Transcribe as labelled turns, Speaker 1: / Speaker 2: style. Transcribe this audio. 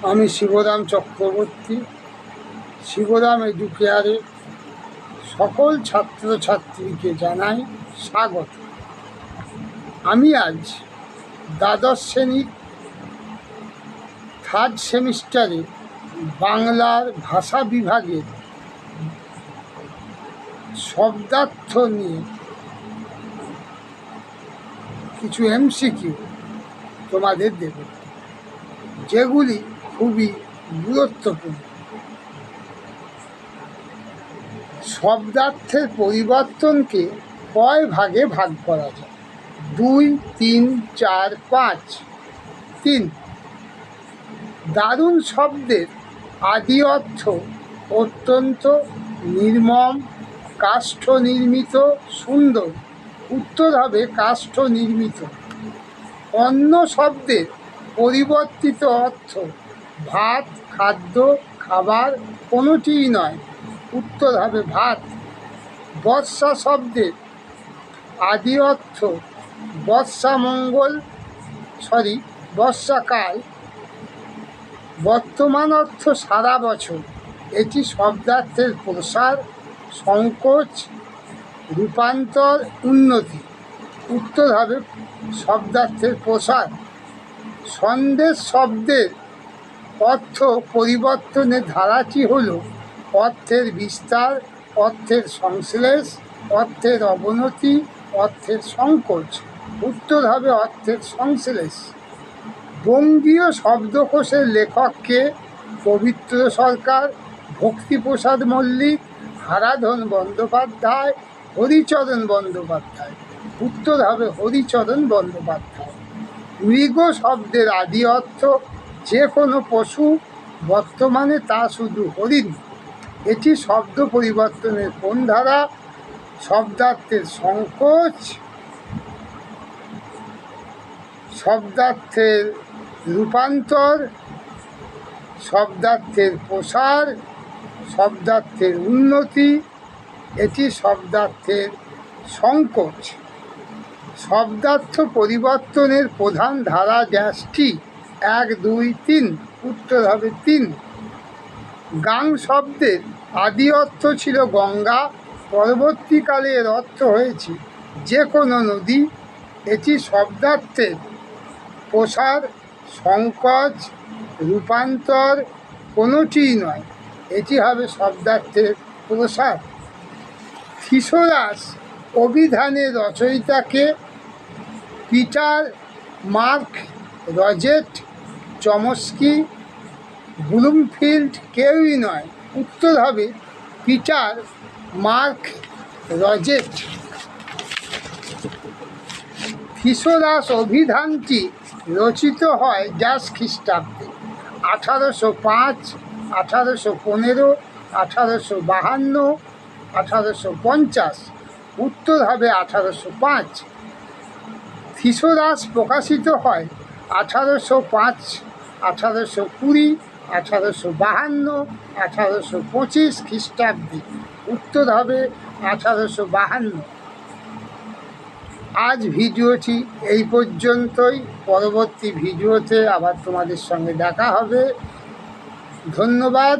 Speaker 1: আমি শিবরাম চক্রবর্তী, শিবরাম এডুকেয়ারে সকল ছাত্রছাত্রীকে জানাই স্বাগত। আমি আজ দ্বাদশ শ্রেণীর থার্ড সেমিস্টারে বাংলার ভাষা বিভাগের শব্দার্থ নিয়ে কিছু এমসিকিউ তোমাদের দেব, যেগুলি খুবই গুরুত্বপূর্ণ। শব্দার্থের পরিবর্তনকে কয় ভাগে ভাগ করা যায়? 2, 3, 4, 5। 3, দারুণ শব্দের আদি অর্থ অত্যন্ত, নির্মম, কাষ্ঠ নির্মিত, সুন্দর। উত্তর হবে কাষ্ঠ নির্মিত। অন্য শব্দের পরিবর্তিত অর্থ ভাত, খাদ্য, খাবার, কোনোটিই নয়। উত্তর হবে ভাত। বর্ষা শব্দের আদি অর্থ বর্ষাকাল, বর্তমান অর্থ সারা বছর। এটি শব্দার্থের প্রসার, সংকোচ, রূপান্তর, উন্নতি। উত্তর হবে শব্দার্থের প্রসার। সন্দেশ শব্দের অর্থ পরিবর্তনের ধারাটি হল অর্থের বিস্তার, অর্থের সংশ্লেষ, অর্থের অবনতি, অর্থের সংকোচ। উত্তর হবে অর্থের সংশ্লেষ। বঙ্গীয় শব্দকোষের লেখককে পবিত্র সরকার, ভক্তিপ্রসাদ মল্লিক, হারাধন বন্দ্যোপাধ্যায়, হরিচরণ বন্দ্যোপাধ্যায়। উত্তর হবে হরিচরণ বন্দ্যোপাধ্যায়। মৃগ শব্দের আদি অর্থ যে কোনো পশু, বর্তমানে তা শুধু হরিণ। এটি শব্দ পরিবর্তনের কোন ধারা? শব্দার্থের সংকোচ, শব্দার্থের রূপান্তর, শব্দার্থের প্রসার, শব্দার্থের উন্নতি। এটি শব্দার্থের সংকোচ। শব্দার্থ পরিবর্তনের প্রধান ধারা ড্যাশটি? 1, 2, 3। উত্তর হবে 3। গাং শব্দের আদি অর্থ ছিল গঙ্গা, পরবর্তীকালে এর অর্থ হয়েছে যে কোনো নদী। এটি শব্দার্থের প্রসার, সংকোচ, রূপান্তর, কোনোটিই নয়। এটি হবে শব্দার্থের প্রসার। থিসরাস অভিধানের রচয়িতাকে? Peter, Mark, Roget, Chomsky, Bloomfield. কেউই নয়। উত্তর হবে পিটার, মার্ক, রজেট। থিসরাস অভিধানটি রচিত হয় ড্যাশ খ্রিস্টাব্দে? 1805, 1815, 1852, 1850। উত্তর হবে 1805। থিসরাস প্রকাশিত হয় 1805, 1820, 1852, 1825 খ্রিস্টাব্দে। উত্তর হবে 1852। আজ ভিডিওটি এই পর্যন্তই। পরবর্তী ভিডিওতে আবার তোমাদের সঙ্গে দেখা হবে। ধন্যবাদ।